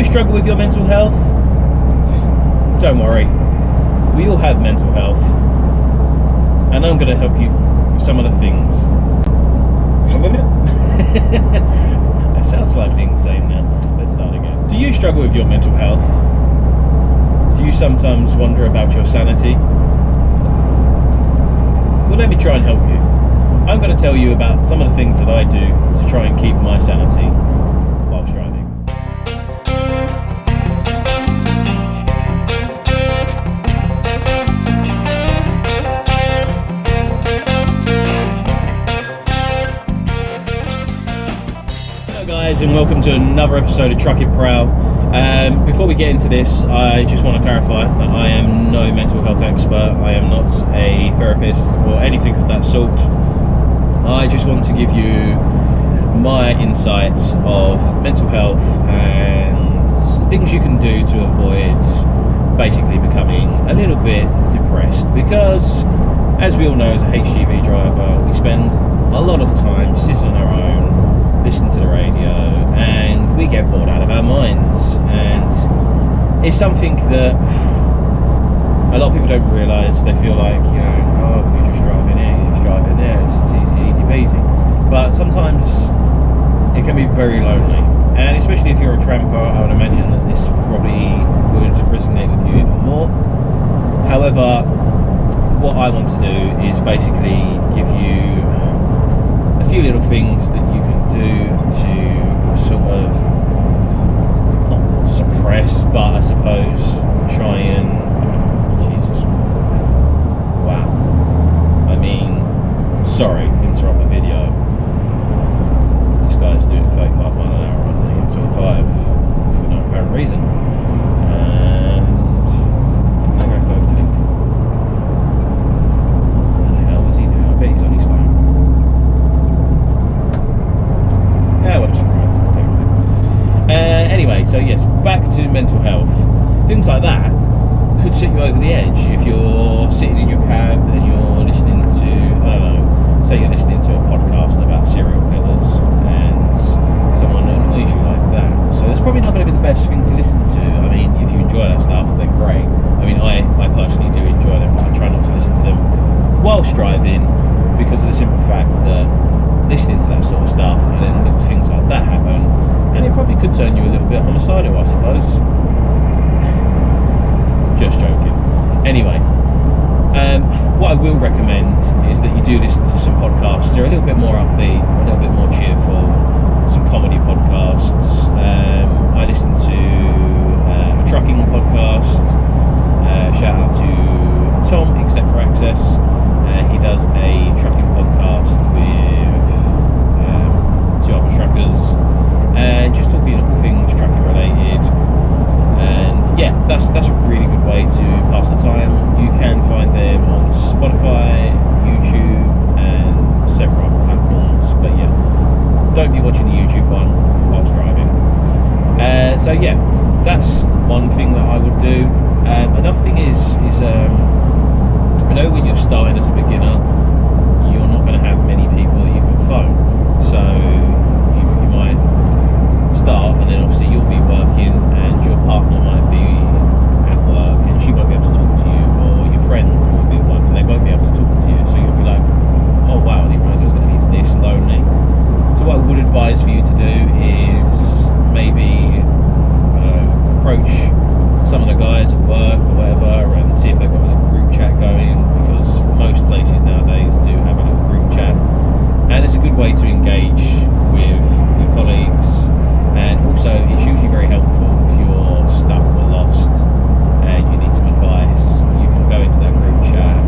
struggle with your mental health? Don't worry, we all have mental health, and I'm going to help you with some of the things. That sounds slightly insane now. Let's start again. Do you struggle with your mental health? Do you sometimes wonder about your sanity? Well, let me try and help you. I'm going to tell you about some of the things that I do to try and keep my sanity whilst driving. Hello guys, and welcome to another episode of Truck It Prowl. Before we get into this, I just want to clarify that I am no mental health expert. I am not a therapist or anything of that sort. I just want to give you my insights of mental health and things you can do to avoid basically becoming a little bit depressed, because as we all know, as a HGV driver, we spend a lot of time sitting on our own, listening to the radio, and we get bored out of our minds. And it's something that a lot of people don't realise. They feel like, you know, oh, you're just driving here, you're just driving there, it's easy peasy. But sometimes it can be very lonely, and especially if you're a tramper, I would imagine that this probably would resonate with you even more. However, what I want to do is basically give you a few little things that you can do to sort of not suppress, but I suppose try and sorry, interrupt the video. This guy's doing 35 miles an hour on the M25 for no apparent reason. And I'm going to have to overtake. What the hell was he doing? I bet he's on his phone. Yeah, well, I'm surprised he's texting. Anyway, so yes, back to mental health. Things like that could sit you over the edge if you're sitting in your cab and you're listening to, I don't know, say you're listening to a podcast about serial killers and someone annoys you like that. So that's probably not going to be the best thing to listen to. I mean, if you enjoy that stuff, then great. I mean, I personally do enjoy them, but I try not to listen to them whilst driving, because of the simple fact that listening to that sort of stuff and then little things like that happen, and it probably could turn you a little bit homicidal, I suppose. Just joking. Anyway, what I will recommend is that you do listen to some podcasts. They're a little bit more upbeat, a little bit more cheerful, some comedy podcasts. I listen to a trucking podcast. Shout out to Tom, Except for Access. He does a trucking podcast with two other truckers, and just talking all things trucking related. And yeah, that's a really good way to pass the time. You can find them on Spotify, YouTube, and several other platforms. But yeah, don't be watching the YouTube one whilst driving. So yeah, that's one thing that I would do. Another thing is I know when you're starting as a beginner, you're not going to have many people that you can phone. So you might start, and then obviously you'll be working, and your partner might be at work, and she won't be able to talk to you, or your friends will be at work and they won't be able to talk to you. So you'll be like, oh wow, I didn't realise I was going to be this lonely. So what I would advise for you to do is maybe approach some of the guys at work or whatever, and see if they've got a little group chat going, because most places nowadays do have a little group chat, and it's a good way to engage with your colleagues. And also, it's usually very helpful if you're stuck or lost and you need some advice. You can go into that group chat,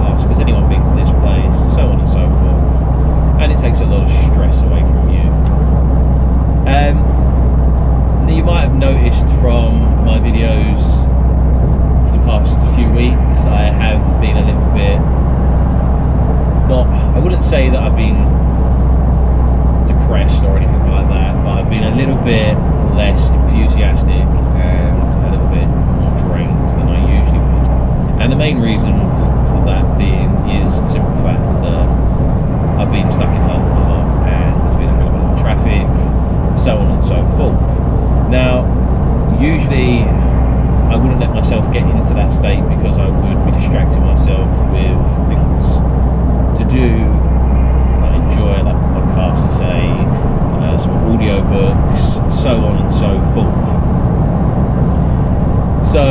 ask, has anyone been to this place, so on and so forth, and it takes a lot of stress away from you. You might have noticed from my videos for the past few weeks, I have been a little bit, I wouldn't say that I've been depressed or anything like that, but I've been a little bit less enthusiastic and a little bit more drained than I usually would. And the main reason for that being is the simple fact that I've been stuck in London a lot, and there's been a hell of a lot of traffic, so on and so forth. Now, Usually I wouldn't let myself get into that state because I would be distracting myself with things to do, like enjoy like a podcast, and say some audio books, so on and so forth. So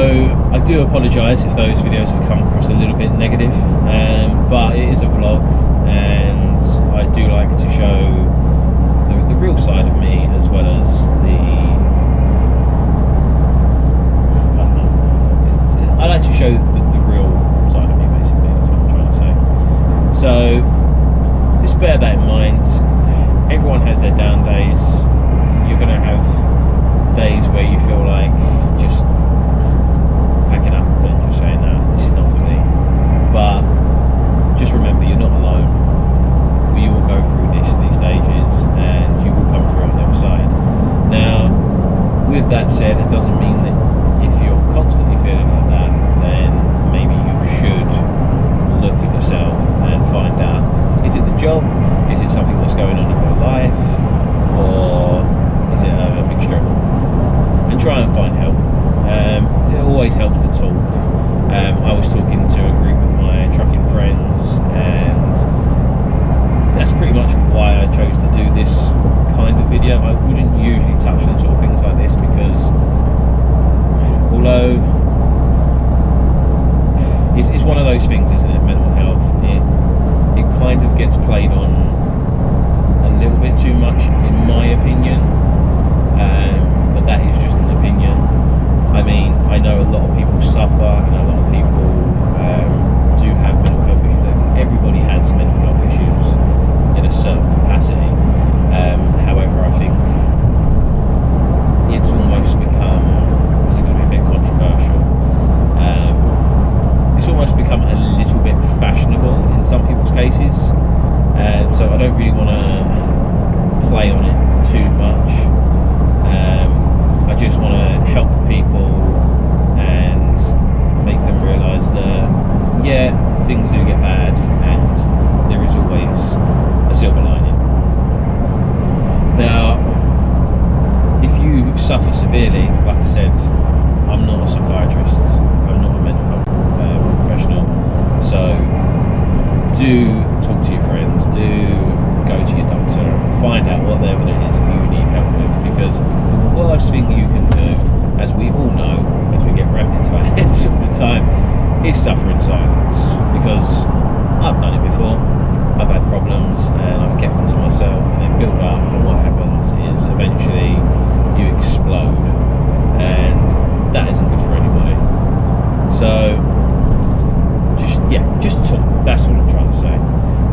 I do apologise if those videos have come across a little bit negative, but it is a vlog, and I do like to show the real side of me, as well as I like to show the real side of me, basically. That's what I'm trying to say. So just bear that in mind. Everyone has their down days. You're going to have days where you feel like just packing up and just saying, no, this is not for me. But just remember, you're not alone. We all go through these stages, and you will come through on the other side. Now, with that said, it doesn't mean that if you're constantly feeling like that, then maybe you should look at yourself and find out, is it the job? Is it something that's going on in your life? Or is it a mixture of all? And try and find help. It always helps to talk. I was talking to a group of my trucking friends, and that's pretty much why I chose to do this kind of video. I wouldn't usually touch on sort of things like this, because although it's one of those things, isn't it, mental health, it kind of gets played on a little bit too much, in my opinion, but that is just an opinion. I mean, I know a lot of people suffer, and a lot of people do have mental health issues. Everybody has mental health issues in a certain capacity. However, I think it's almost become, this is going to be a bit controversial, it's almost become a little bit fashionable in some people's cases, so I don't really want to play on it too much. I just want to help people and make them realise that, yeah, things do get bad, and there is always a silver lining. Now, if you suffer severely, like I said, I'm not a psychiatrist, I'm not a mental health professional, so do talk to your friends, do go to your doctor, find out whatever it is you need help with, because the worst thing you can do, as we all know, as we get rammed into our heads all the time, is suffer in silence. Because I've done it before, I've had problems and I've kept them to myself, and then build up, and what happens is eventually you explode, and that isn't good for anybody. So just talk, that's what I'm trying to say.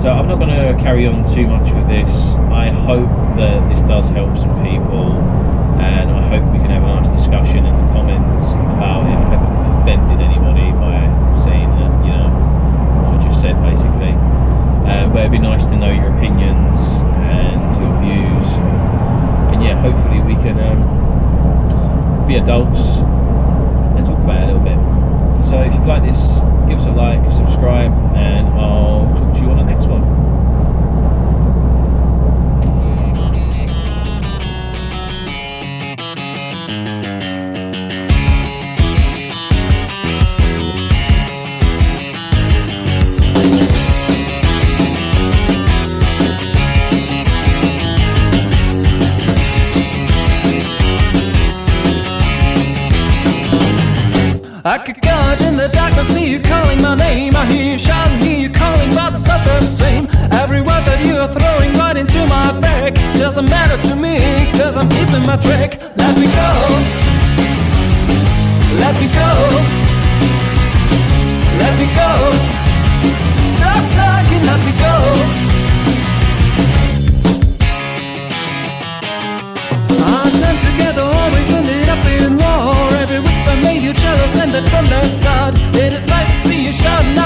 So I'm not going to carry on too much with this. I hope that this does help some people, and I hope we can have a nice discussion in the comments about it. I hope I haven't offended anybody by saying that, you know, what I just said, basically. But it'd be nice to know your opinions and your views, and yeah, hopefully we can be adults and talk about it a little bit. So if you like this, give us a like, subscribe, and I'll talk to you on the next one. I could go out in the darkness, see you calling my name. I hear you shouting, hear you calling, but it's not the same. Every word that you are throwing right into my back doesn't matter to me, cause I'm keeping my track. Let me go, let me go, let me go. Stop talking, let me go. Our time together always ended up in war. Every whisper made you jealous, and that from the start. It is nice to see you shouting